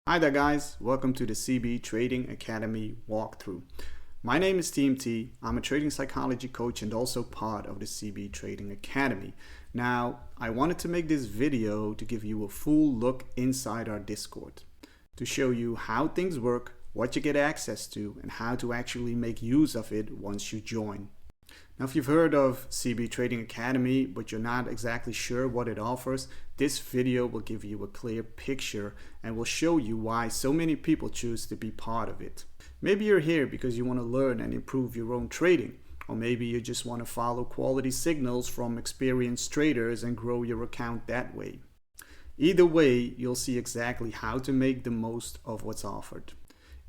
Hi there guys, welcome to the CB Trading Academy walkthrough. My name is TMT, I'm a trading psychology coach and also part of the CB Trading Academy. Now, I wanted to make this video to give you a full look inside our Discord, to show you how things work, what you get access to, and how to actually make use of it once you join. Now, if you've heard of CB Trading Academy, but you're not exactly sure what it offers, this video will give you a clear picture and will show you why so many people choose to be part of it. Maybe you're here because you want to learn and improve your own trading, or maybe you just want to follow quality signals from experienced traders and grow your account that way. Either way, you'll see exactly how to make the most of what's offered.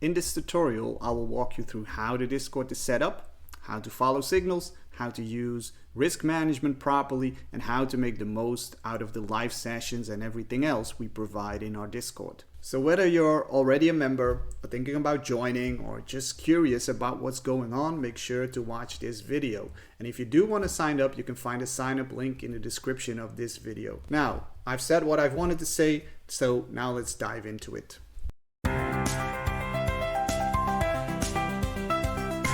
In this tutorial, I will walk you through how the Discord is set up, how to follow signals, how to use risk management properly, and how to make the most out of the live sessions and everything else we provide in our Discord. So whether you're already a member or thinking about joining or just curious about what's going on, make sure to watch this video. And if you do want to sign up, you can find a sign up link in the description of this video. Now, I've said what I've wanted to say, so now let's dive into it.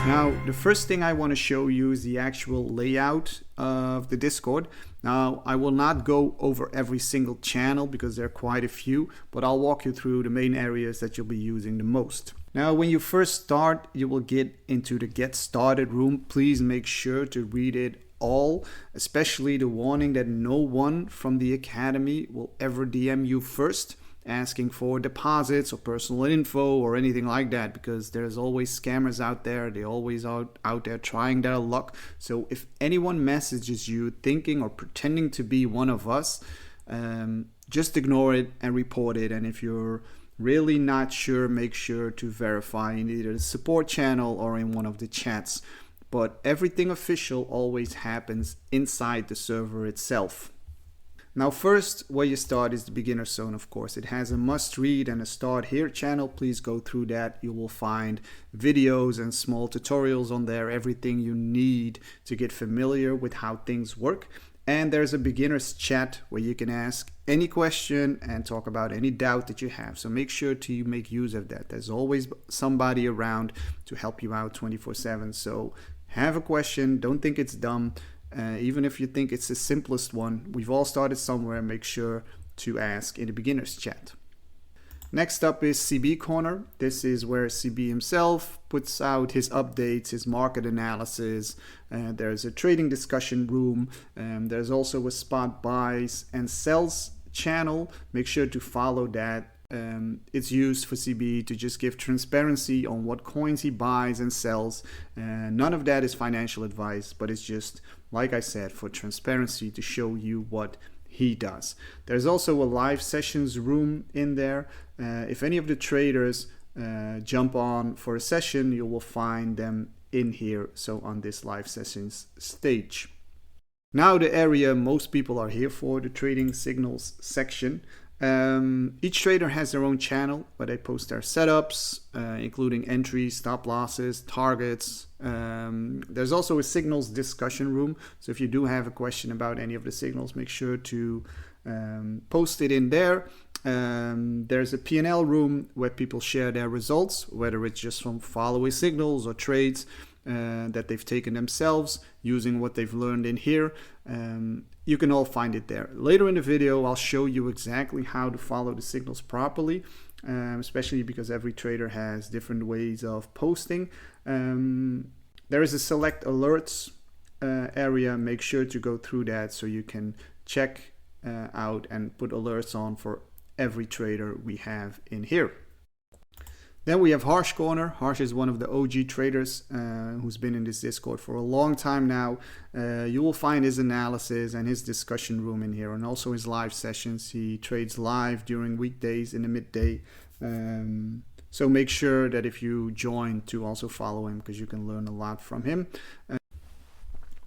Now, the first thing I want to show you is the actual layout of the Discord. Now, I will not go over every single channel because there are quite a few, but I'll walk you through the main areas that you'll be using the most. Now, when you first start, you will get into the Get Started room. Please make sure to read it all, especially the warning that no one from the Academy will ever DM you first, asking for deposits or personal info or anything like that, because there's always scammers out there. They're always out there trying their luck. So if anyone messages you thinking or pretending to be one of us, just ignore it and report it. And if you're really not sure, make sure to verify in either the support channel or in one of the chats. But everything official always happens inside the server itself. Now, first, where you start is the beginner zone, of course. It has a must read and a start here channel. Please go through that. You will find videos and small tutorials on there, everything you need to get familiar with how things work. And there's a beginner's chat where you can ask any question and talk about any doubt that you have. So make sure to make use of that. There's always somebody around to help you out 24/7. So have a question, don't think it's dumb. Even if you think it's the simplest one, we've all started somewhere. Make sure to ask in the beginner's chat. Next up is CB Corner. This is where CB himself puts out his updates, his market analysis. There's a trading discussion room. There's also a spot buys and sells channel. Make sure to follow that. It's used for CB to just give transparency on what coins he buys and sells. None of that is financial advice, but it's just, like I said, for transparency to show you what he does. There's also a live sessions room in there. If any of the traders jump on for a session, you will find them in here, so on this live sessions stage. Now, the area most people are here for, the trading signals section. Each trader has their own channel where they post their setups, including entries, stop losses, targets. There's also a signals discussion room. So if you do have a question about any of the signals, make sure to post it in there. There's a P&L room where people share their results, whether it's just from following signals or trades that they've taken themselves using what they've learned in here. You can all find it there. Later in the video, I'll show you exactly how to follow the signals properly, especially because every trader has different ways of posting. There is a select alerts area. Make sure to go through that so you can check out and put alerts on for every trader we have in here. Then we have Harsh Corner. Harsh is one of the OG traders who's been in this Discord for a long time now. You will find his analysis and his discussion room in here, and also his live sessions. He trades live during weekdays in the midday. So make sure that if you join to also follow him, because you can learn a lot from him.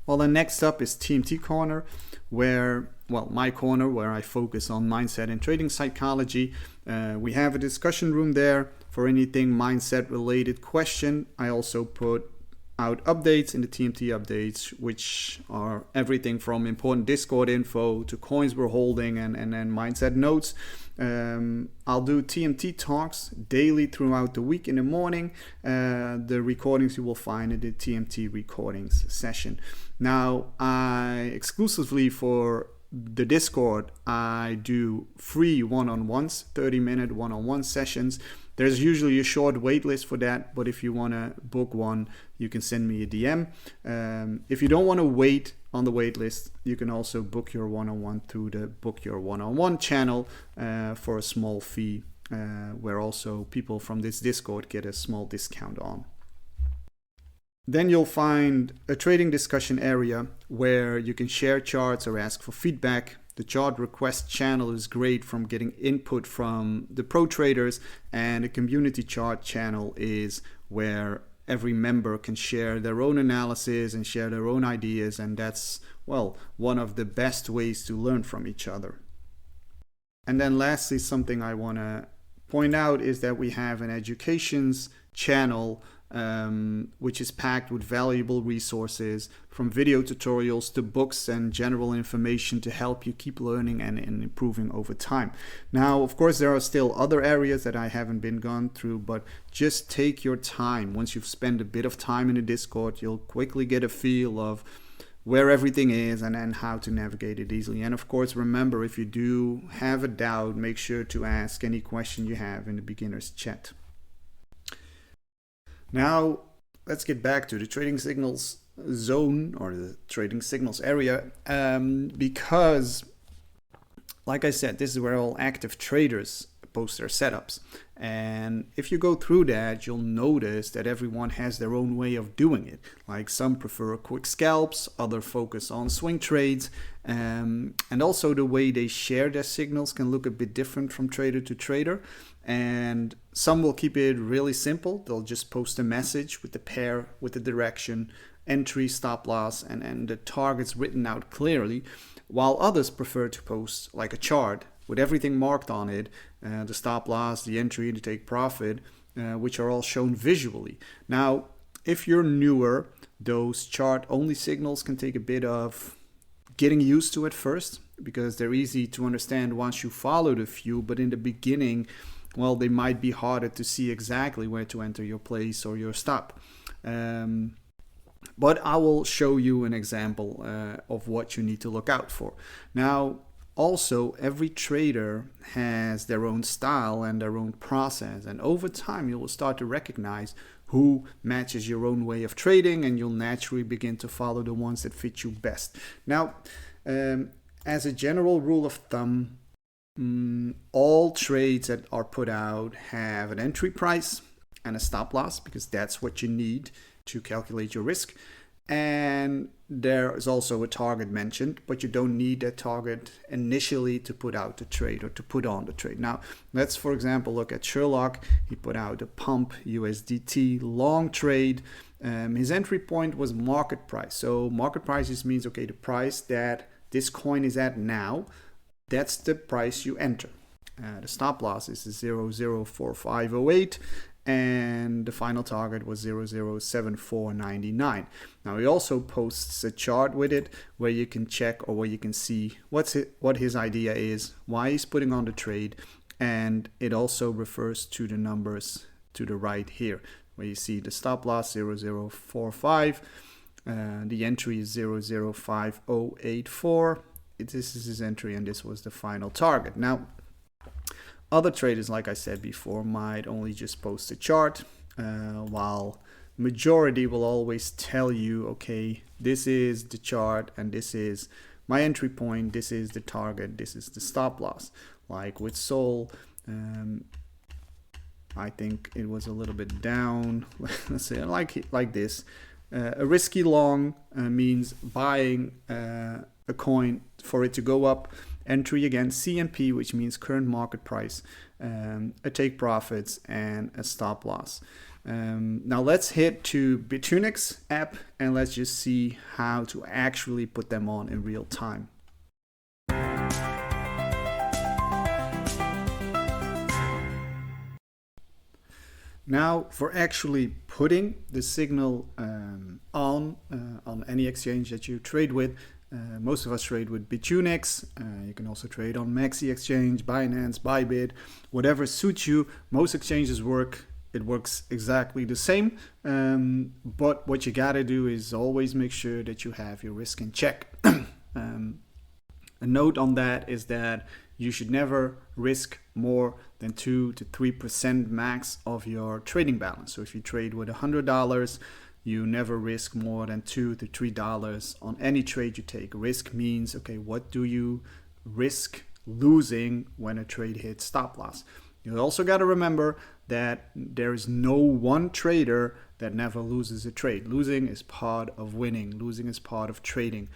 Well, then next up is TMT Corner, my corner, where I focus on mindset and trading psychology. We have a discussion room there for anything mindset related question. I also put out updates in the TMT updates, which are everything from important Discord info to coins we're holding and mindset notes. I'll do TMT talks daily throughout the week in the morning. The recordings you will find in the TMT recordings session. Now, I exclusively for the Discord, I do free one-on-ones, 30-minute one-on-one sessions. There's usually a short wait list for that, but if you want to book one, you can send me a DM. If you don't want to wait on the wait list, you can also book your one-on-one through the Book Your One-on-One channel for a small fee, where also people from this Discord get a small discount on. Then you'll find a trading discussion area where you can share charts or ask for feedback. The chart request channel is great from getting input from the pro traders, and the community chart channel is where every member can share their own analysis and share their own ideas, and that's, well, one of the best ways to learn from each other. And then lastly, something I want to point out is that we have an educations channel which is packed with valuable resources, from video tutorials to books and general information to help you keep learning and improving over time. Now, of course, there are still other areas that I haven't been gone through, but just take your time. Once you've spent a bit of time in the Discord, you'll quickly get a feel of where everything is and how to navigate it easily. And of course, remember, if you do have a doubt, make sure to ask any question you have in the beginner's chat. Now, let's get back to the trading signals zone, or the trading signals area, because, like I said, this is where all active traders post their setups. And if you go through that, you'll notice that everyone has their own way of doing it. Like, some prefer quick scalps, others focus on swing trades, and also the way they share their signals can look a bit different from trader to trader. And some will keep it really simple. They'll just post a message with the pair, with the direction, entry, stop loss, and the targets written out clearly, while others prefer to post like a chart with everything marked on it, the stop loss, the entry, the take profit, which are all shown visually. Now, if you're newer, those chart-only signals can take a bit of getting used to at first, because they're easy to understand once you follow the few, but in the beginning, well, they might be harder to see exactly where to enter your place or your stop. But I will show you an example of what you need to look out for. Now, also, every trader has their own style and their own process, and over time you will start to recognize who matches your own way of trading, and you'll naturally begin to follow the ones that fit you best. Now, as a general rule of thumb, all trades that are put out have an entry price and a stop loss, because that's what you need to calculate your risk. And there is also a target mentioned, but you don't need that target initially to put out the trade or to put on the trade. Now, let's, for example, look at Sherlock. He put out a pump USDT long trade. His entry point was market price. So market price just means, okay, the price that this coin is at now, that's the price you enter. The stop loss is 004508. And the final target was 007499. Now, he also posts a chart with it where you can check, or where you can see what his idea is, why he's putting on the trade, and it also refers to the numbers to the right here, where you see the stop loss 0045, the entry is 005084. This is his entry, and this was the final target. Now, other traders, like I said before, might only just post a chart, while majority will always tell you, okay, this is the chart and this is my entry point, this is the target, this is the stop loss. Like with Sol, I think it was a little bit down. Let's say like this. A risky long means buying a coin for it to go up. Entry again, CMP, which means current market price, a take profits, and a stop loss. Now let's head to Bitunix app and let's just see how to actually put them on in real time. Now, for actually putting the signal on any exchange that you trade with. Most of us trade with Bitunix. You can also trade on Maxi Exchange, Binance, Bybit, whatever suits you. Most exchanges work. It works exactly the same. But what you gotta do is always make sure that you have your risk in check. A note on that is that you should never risk more than 2 to 3% max of your trading balance. So if you trade with $100, you never risk more than $2 to $3 on any trade you take. Risk means, okay, what do you risk losing when a trade hits stop loss? You also got to remember that there is no one trader that never loses a trade. Losing is part of winning. Losing is part of trading.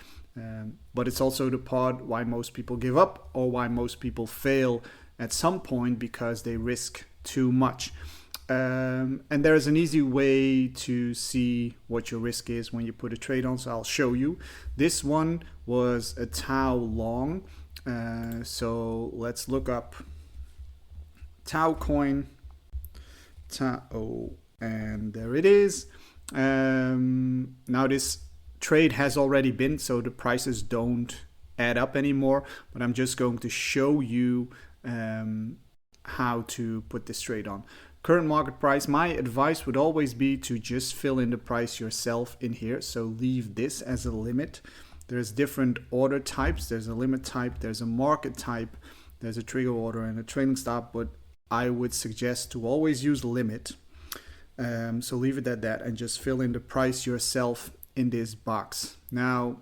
But it's also the part why most people give up or why most people fail at some point, because they risk too much. And there is an easy way to see what your risk is when you put a trade on, so I'll show you. This one was a Tau long, so let's look up Tau coin, Tau, and there it is. Now this trade has already been, so the prices don't add up anymore, but I'm just going to show you how to put this trade on. Current market price, my advice would always be to just fill in the price yourself in here, so leave this as a limit. There's different order types. There's a limit type, there's a market type, there's a trigger order and a trailing stop, but I would suggest to always use limit. So leave it at that and just fill in the price yourself in this box. Now,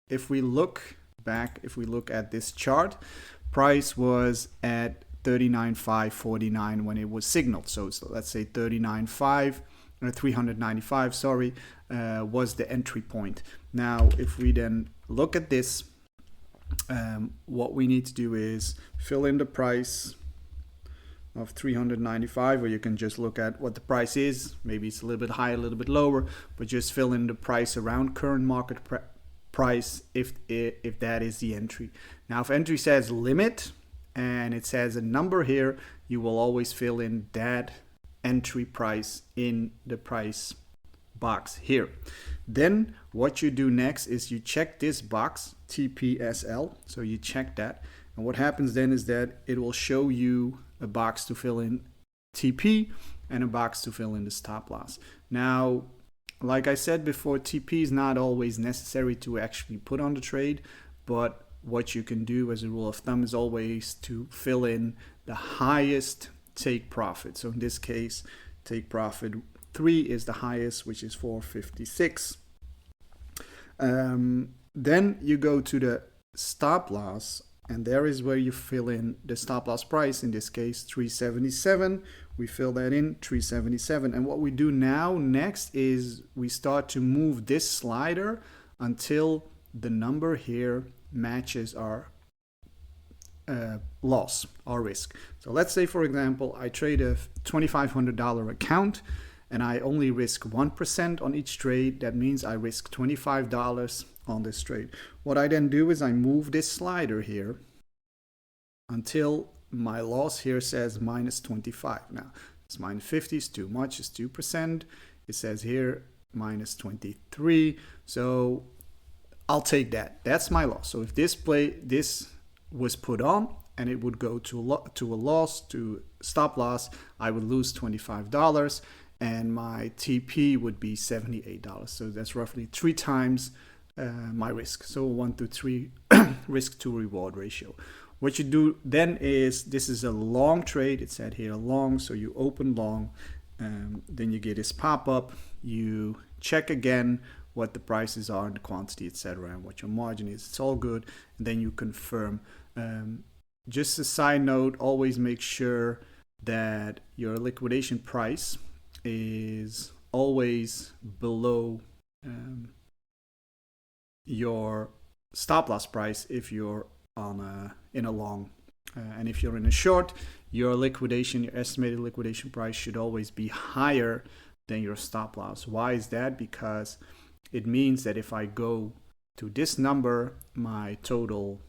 if we look back, if we look at this chart, price was at 39,549 when it was signaled. So let's say 39,500 or 395, sorry, was the entry point. Now, if we then look at this, what we need to do is fill in the price of 395, or you can just look at what the price is. Maybe it's a little bit higher, a little bit lower, but just fill in the price around current market price if that is the entry. Now, if entry says limit and it says a number here, you will always fill in that entry price in the price box here. Then what you do next is you check this box, TPSL. So you check that. And what happens then is that it will show you a box to fill in TP and a box to fill in the stop loss. Now, like I said before, TP is not always necessary to actually put on the trade, but what you can do as a rule of thumb is always to fill in the highest take profit. So in this case, take profit 3 is the highest, which is 456. Then you go to the stop loss, and there is where you fill in the stop loss price. In this case, 377. We fill that in, 377. And what we do now next is we start to move this slider until the number here matches our loss, our risk. So let's say, for example, I trade a $2,500 account and I only risk 1% on each trade. That means I risk $25 on this trade. What I then do is I move this slider here until my loss here says minus 25. Now, it's minus 50 is too much, it's 2%. It says here minus 23. So I'll take that. That's my loss. So if this was put on and it would go to a loss, to stop loss, I would lose $25 and my TP would be $78. So that's roughly 3 times my risk. So 1 to 3 risk to reward ratio. What you do then is, this is a long trade. It said here long, so you open long, then you get this pop-up, you check again what the prices are, the quantity, etc., and what your margin is. It's all good, and then you confirm. Just a side note, always make sure that your liquidation price is always below your stop loss price if you're in a long, and if you're in a short, your estimated liquidation price should always be higher than your stop loss. Why is that? Because it means that if I go to this number, my total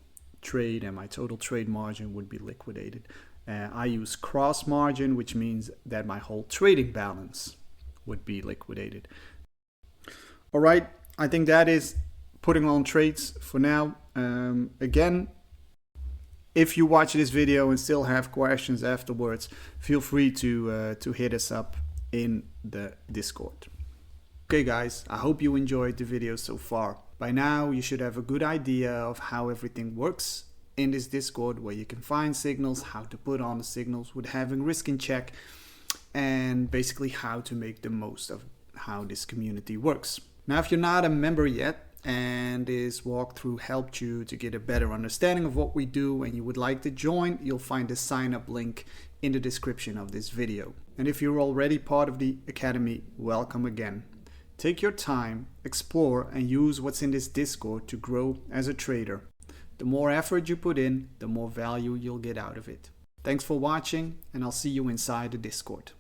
trade and my total trade margin would be liquidated. I use cross margin, which means that my whole trading balance would be liquidated. All right, I think that is putting on trades for now. Again, if you watch this video and still have questions afterwards, feel free to hit us up in the Discord. Okay guys, I hope you enjoyed the video so far. By now you should have a good idea of how everything works in this Discord, where you can find signals, how to put on the signals with having risk in check, and basically how to make the most of how this community works. Now if you're not a member yet and this walkthrough helped you to get a better understanding of what we do and you would like to join, you'll find the sign up link in the description of this video. And if you're already part of the Academy, welcome again. Take your time, explore, and use what's in this Discord to grow as a trader. The more effort you put in, the more value you'll get out of it. Thanks for watching, and I'll see you inside the Discord.